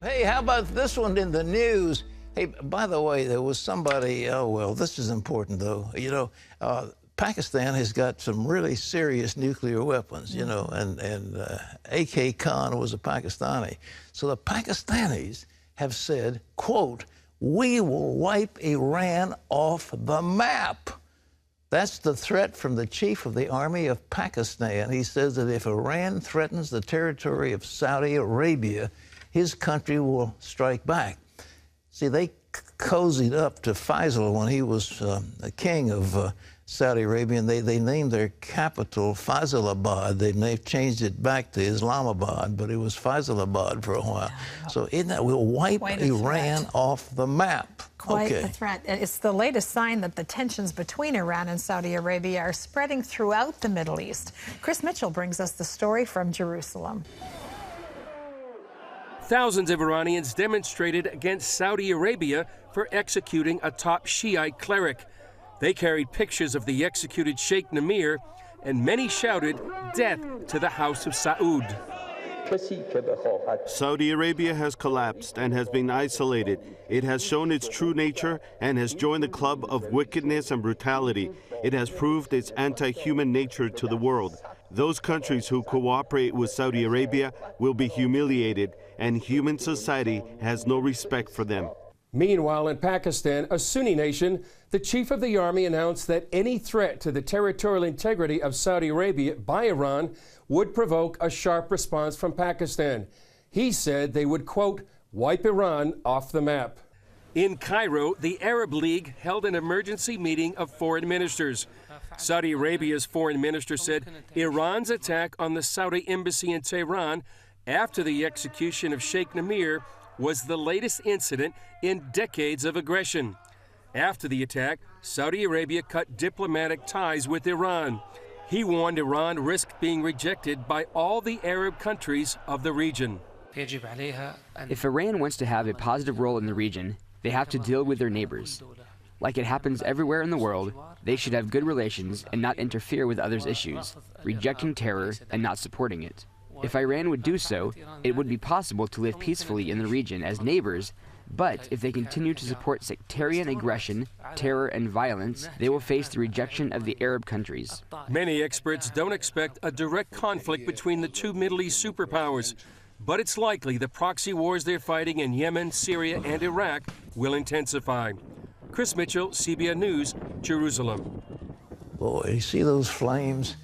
Hey, how about this one in the news? Hey, by the way, there was somebody, oh, well, this is important, though. Pakistan has got some really serious nuclear weapons, and A.K. Khan was a Pakistani. So the Pakistanis have said, quote, "We will wipe Iran off the map." That's the threat from the chief of the army of Pakistan. He says that if Iran threatens the territory of Saudi Arabia, his country will strike back. See, they cozied up to Faisal when he was the king of Saudi Arabia, and they named their capital Faisalabad. They've changed it back to Islamabad, but it was Faisalabad for a while. So isn't that, we'll wipe Iran off the map. Quite a threat. It's the latest sign that the tensions between Iran and Saudi Arabia are spreading throughout the Middle East. Chris Mitchell brings us the story from Jerusalem. Thousands of Iranians demonstrated against Saudi Arabia for executing a top Shiite cleric. They carried pictures of the executed Sheikh Namir, and many shouted, "Death to the House of Saud." Saudi Arabia has collapsed and has been isolated. It has shown its true nature and has joined the club of wickedness and brutality. It has proved its anti-human nature to the world. Those countries who cooperate with Saudi Arabia will be humiliated, and human society has no respect for them. Meanwhile, in Pakistan, a Sunni nation, the chief of the army announced that any threat to the territorial integrity of Saudi Arabia by Iran would provoke a sharp response from Pakistan. He said they would, quote, "wipe Iran off the map." In Cairo, the Arab League held an emergency meeting of foreign ministers. Saudi Arabia's foreign minister said Iran's attack on the Saudi embassy in Tehran after the execution of Sheikh Namir was the latest incident in decades of aggression. After the attack, Saudi Arabia cut diplomatic ties with Iran. He warned Iran risked being rejected by all the Arab countries of the region. If Iran wants to have a positive role in the region, they have to deal with their neighbors. Like it happens everywhere in the world, they should have good relations and not interfere with others' issues, rejecting terror and not supporting it. If Iran would do so, it would be possible to live peacefully in the region as neighbors, but if they continue to support sectarian aggression, terror, and violence, they will face the rejection of the Arab countries. Many experts don't expect a direct conflict between the two Middle East superpowers, but it's likely the proxy wars they're fighting in Yemen, Syria, and Iraq will intensify. Chris Mitchell, CBN News, Jerusalem. Boy, you see those flames?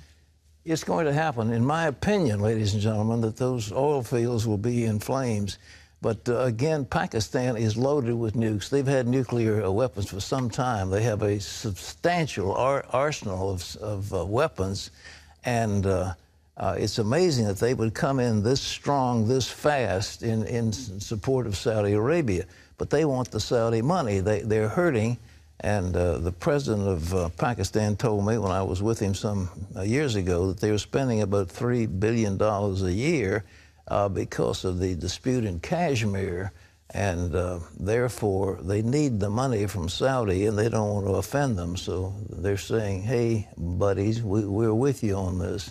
It's going to happen, in my opinion, ladies and gentlemen, that those oil fields will be in flames. But again, Pakistan is loaded with nukes. They've had nuclear weapons for some time. They have a substantial arsenal of weapons. And it's amazing that they would come in this strong, this fast in support of Saudi Arabia. But they want the Saudi money. They're hurting. And the president of Pakistan told me when I was with him some years ago that they were spending about $3 billion a year because of the dispute in Kashmir. And therefore, they need the money from Saudi, and they don't want to offend them. So they're saying, hey, buddies, we're with you on this.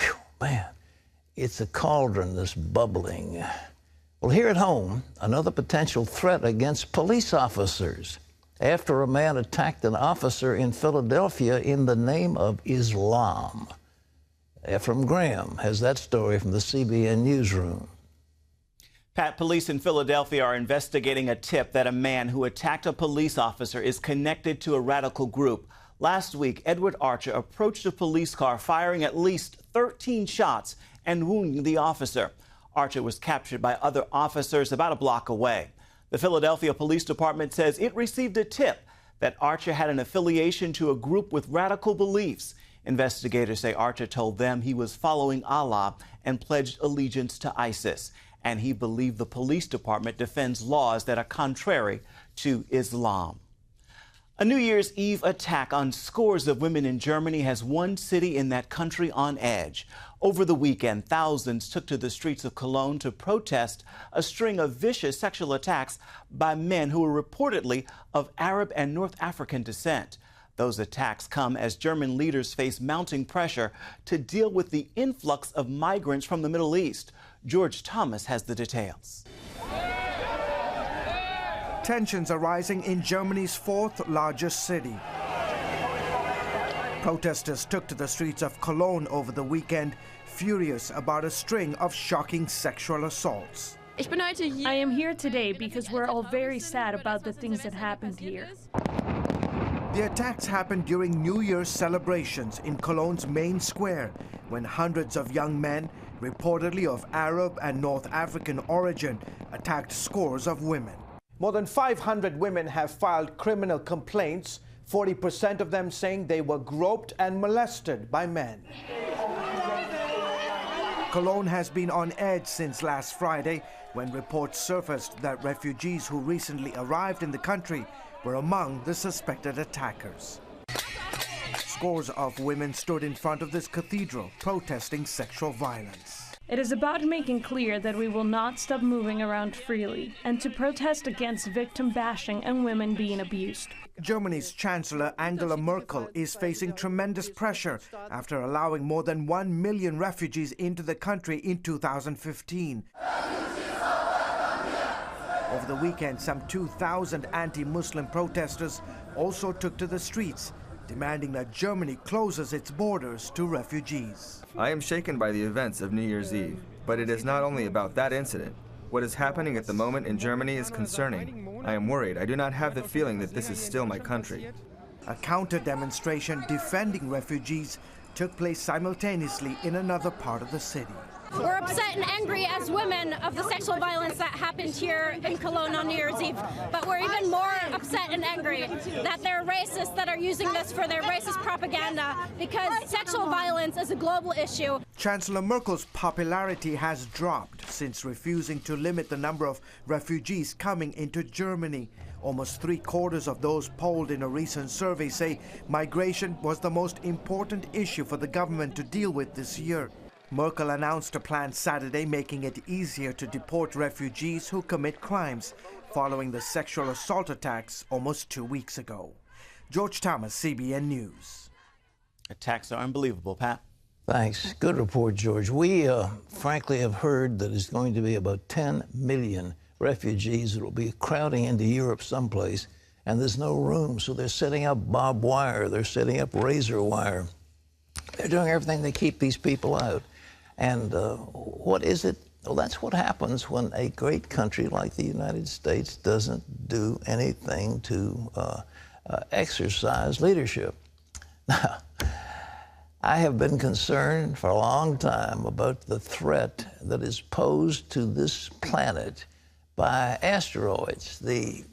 Whew, man, it's a cauldron that's bubbling. Well, here at home, another potential threat against police officers after a man attacked an officer in Philadelphia in the name of Islam. Ephraim Graham has that story from the CBN Newsroom. Pat, police in Philadelphia are investigating a tip that a man who attacked a police officer is connected to a radical group. Last week, Edward Archer approached a police car firing at least 13 shots and wounding the officer. Archer was captured by other officers about a block away. The Philadelphia Police Department says it received a tip that Archer had an affiliation to a group with radical beliefs. Investigators say Archer told them he was following Allah and pledged allegiance to ISIS. And he believed the police department defends laws that are contrary to Islam. A New Year's Eve attack on scores of women in Germany has one city in that country on edge. Over the weekend, thousands took to the streets of Cologne to protest a string of vicious sexual attacks by men who were reportedly of Arab and North African descent. Those attacks come as German leaders face mounting pressure to deal with the influx of migrants from the Middle East. George Thomas has the details. Tensions are rising in Germany's fourth largest city. Protesters took to the streets of Cologne over the weekend, furious about a string of shocking sexual assaults. I am here today because we're all very sad about the things that happened here. The attacks happened during New Year's celebrations in Cologne's main square, when hundreds of young men, reportedly of Arab and North African origin, attacked scores of women. More than 500 women have filed criminal complaints, 40% of them saying they were groped and molested by men. Cologne has been on edge since last Friday, when reports surfaced that refugees who recently arrived in the country were among the suspected attackers. Scores of women stood in front of this cathedral protesting sexual violence. It is about making clear that we will not stop moving around freely and to protest against victim bashing and women being abused. Germany's Chancellor Angela Merkel is facing tremendous pressure after allowing more than 1 million refugees into the country in 2015. Over the weekend, some 2,000 anti-Muslim protesters also took to the streets, demanding that Germany closes its borders to refugees. I am shaken by the events of New Year's Eve, but it is not only about that incident. What is happening at the moment in Germany is concerning. I am worried. I do not have the feeling that this is still my country. A counter-demonstration defending refugees took place simultaneously in another part of the city. We're upset and angry as women of the sexual violence that happened here in Cologne on New Year's Eve. But we're even more upset and angry that there are racists that are using this for their racist propaganda, because sexual violence is a global issue. Chancellor Merkel's popularity has dropped since refusing to limit the number of refugees coming into Germany. Almost 3/4 of those polled in a recent survey say migration was the most important issue for the government to deal with this year. Merkel announced a plan Saturday making it easier to deport refugees who commit crimes, following the sexual assault attacks almost 2 weeks ago. George Thomas, CBN News. Attacks are unbelievable, Pat. Thanks. Good report, George. We frankly have heard that it's going to be about 10 million refugees that will be crowding into Europe someplace, and there's no room. So they're setting up barbed wire. They're setting up razor wire. They're doing everything to keep these people out. And what is it? Well, that's what happens when a great country like the United States doesn't do anything to exercise leadership. Now, I have been concerned for a long time about the threat that is posed to this planet by asteroids. The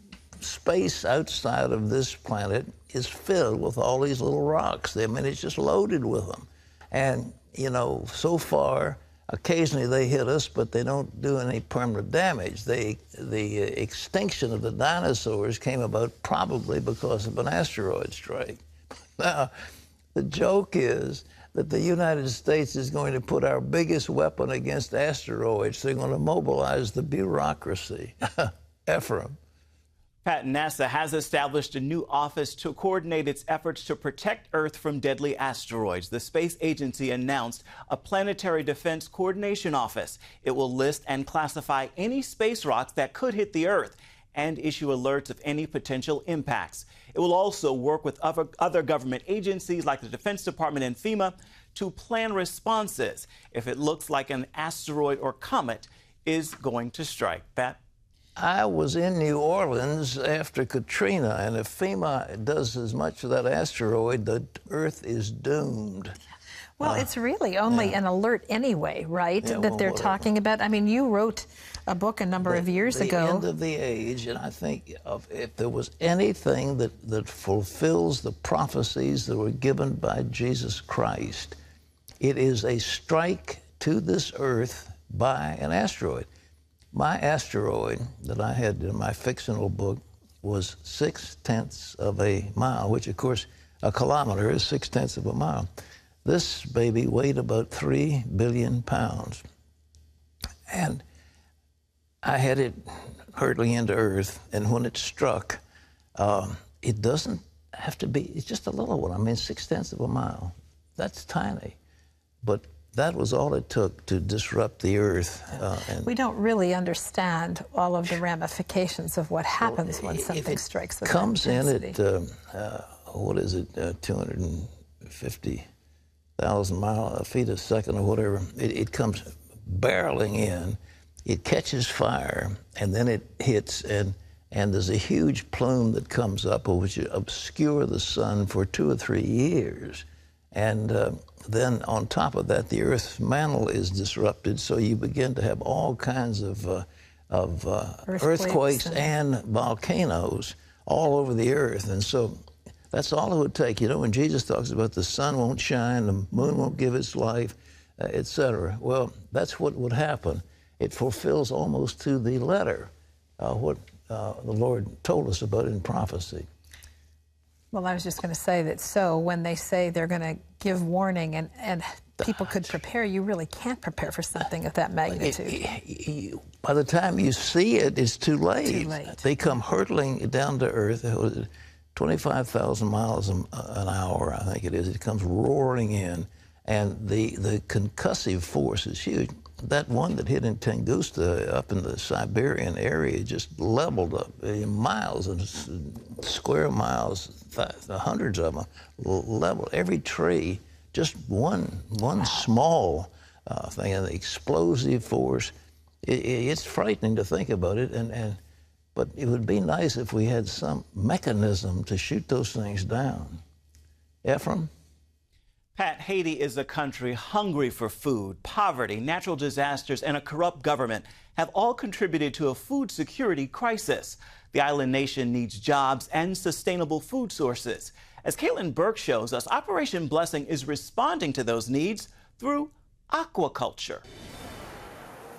space outside of this planet is filled with all these little rocks. I mean, it's just loaded with them. And, you know, so far, occasionally they hit us, but they don't do any permanent damage. The extinction of the dinosaurs came about probably because of an asteroid strike. Now, the joke is that the United States is going to put our biggest weapon against asteroids. They're going to mobilize the bureaucracy. Ephraim. Pat, NASA has established a new office to coordinate its efforts to protect Earth from deadly asteroids. The space agency announced a planetary defense coordination office. It will list and classify any space rocks that could hit the Earth and issue alerts of any potential impacts. It will also work with other government agencies like the Defense Department and FEMA to plan responses if it looks like an asteroid or comet is going to strike. Pat? I was in New Orleans after Katrina, and if FEMA does as much of that asteroid, the Earth is doomed. Well, it's really only an alert anyway, right, Yeah, that well, they're whatever. talking about? I mean, you wrote a book a number of years The ago. end of the age, and I think if there was anything that fulfills the prophecies that were given by Jesus Christ, it is a strike to this Earth by an asteroid. My asteroid that I had in my fictional book was 0.6 of a mile, which, of course, a kilometer is 0.6 of a mile. This baby weighed about 3 billion pounds. And I had it hurtling into Earth, and when it struck, it doesn't have to be, it's just a little one. I mean, 0.6 of a mile. That's tiny. But that was all it took to disrupt the earth. And we don't really understand all of the ramifications of what happens when something strikes with comes in intensity. at, what is it, 250,000 feet a second or whatever. It comes barreling in, it catches fire, and then it hits, and there's a huge plume that comes up which obscure the sun for 2 or 3 years. And then on top of that, the Earth's mantle is disrupted, so you begin to have all kinds of earthquakes and volcanoes all over the Earth. And so that's all it would take. You know, when Jesus talks about the sun won't shine, the moon won't give its life, etc. Well, that's what would happen. It fulfills almost to the letter what the Lord told us about in prophecy. Well, I was just going to say that, so when they say they're going to give warning and people could prepare, you really can't prepare for something of that magnitude. By the time you see it, it's too late. Too late. They come hurtling down to Earth, 25,000 miles an hour, I think it is. It comes roaring in, and the concussive force is huge. That one that hit in Tunguska up in the Siberian area just leveled up miles and square miles, hundreds of them, leveled every tree. Just one small thing, and the explosive force. It's frightening to think about it, but it would be nice if we had some mechanism to shoot those things down. Ephraim? Pat, Haiti is a country hungry for food. Poverty, natural disasters, and a corrupt government have all contributed to a food security crisis. The island nation needs jobs and sustainable food sources. As Caitlin Burke shows us, Operation Blessing is responding to those needs through aquaculture.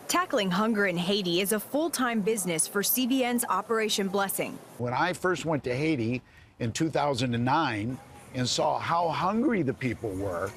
Tackling hunger in Haiti is a full-time business for CBN's Operation Blessing. When I first went to Haiti in 2009, and saw how hungry the people were,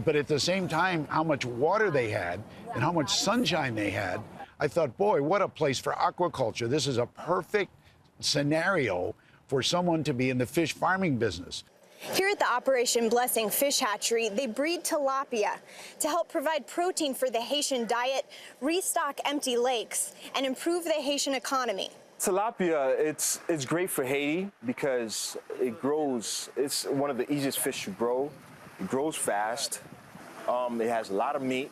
but at the same time, how much water they had and how much sunshine they had, I thought, boy, what a place for aquaculture. This is a perfect scenario for someone to be in the fish farming business. Here at the Operation Blessing Fish Hatchery, they breed tilapia to help provide protein for the Haitian diet, restock empty lakes, and improve the Haitian economy. Tilapia, it's great for Haiti because it grows. It's one of the easiest fish to grow. It grows fast. It has a lot of meat,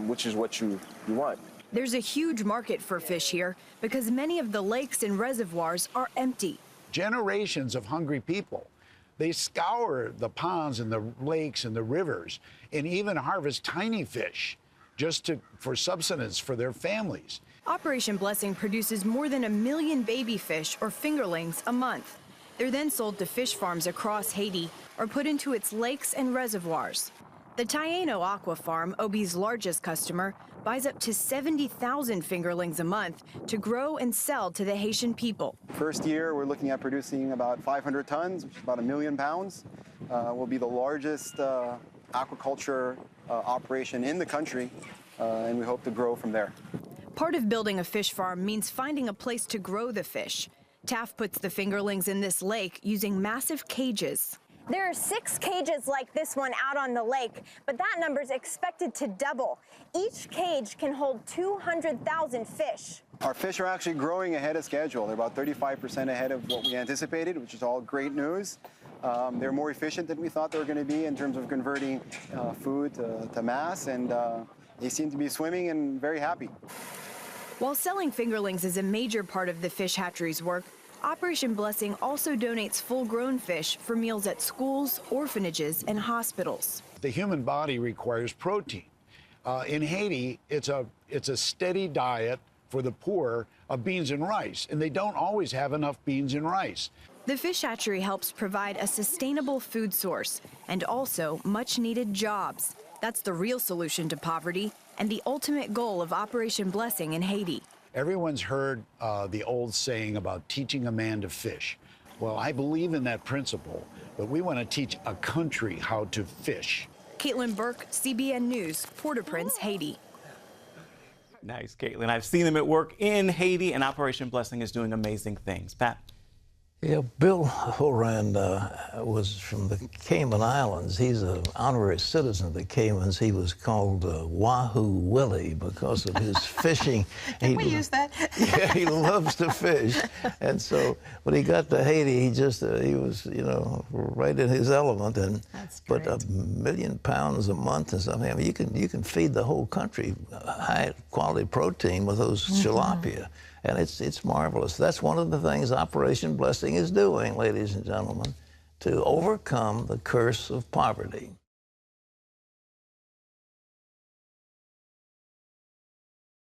which is what you want. There's a huge market for fish here because many of the lakes and reservoirs are empty. Generations of hungry people. They scour the ponds and the lakes and the rivers and even harvest tiny fish just for subsistence for their families. Operation Blessing produces more than 1 million baby fish or fingerlings a month. They're then sold to fish farms across Haiti or put into its lakes and reservoirs. The Taeno Aqua Farm, OB's largest customer, buys up to 70,000 fingerlings a month to grow and sell to the Haitian people. First year, we're looking at producing about 500 tons, which is about 1 million pounds. We'll be the largest aquaculture operation in the country, and we hope to grow from there. Part of building a fish farm means finding a place to grow the fish. TAF puts the fingerlings in this lake using massive cages. There are 6 cages like this one out on the lake, but that number is expected to double. Each cage can hold 200,000 fish. Our fish are actually growing ahead of schedule. They're about 35% ahead of what we anticipated, which is all great news. They're more efficient than we thought they were going to be in terms of converting food to mass, and they seem to be swimming and very happy. While selling fingerlings is a major part of the fish hatchery's work, Operation Blessing also donates full-grown fish for meals at schools, orphanages, and hospitals. The human body requires protein. In Haiti, it's a steady diet for the poor of beans and rice, and they don't always have enough beans and rice. The fish hatchery helps provide a sustainable food source and also much-needed jobs. That's the real solution to poverty and the ultimate goal of Operation Blessing in Haiti. Everyone's heard the old saying about teaching a man to fish. Well, I believe in that principle, but we want to teach a country how to fish. Caitlin Burke, CBN News, Port-au-Prince, Haiti. Nice, Caitlin. I've seen them at work in Haiti, and Operation Blessing is doing amazing things. Pat? Yeah, Bill Horan was from the Cayman Islands. He's an honorary citizen of the Caymans. He was called Wahoo Willie because of his fishing. Can we use that? Yeah, he loves to fish. And so when he got to Haiti, he was, you know, right in his element. And but £1 million a month and something. I mean, you can feed the whole country high quality protein with those tilapia. And it's marvelous. That's one of the things Operation Blessing is doing, ladies and gentlemen, to overcome the curse of poverty.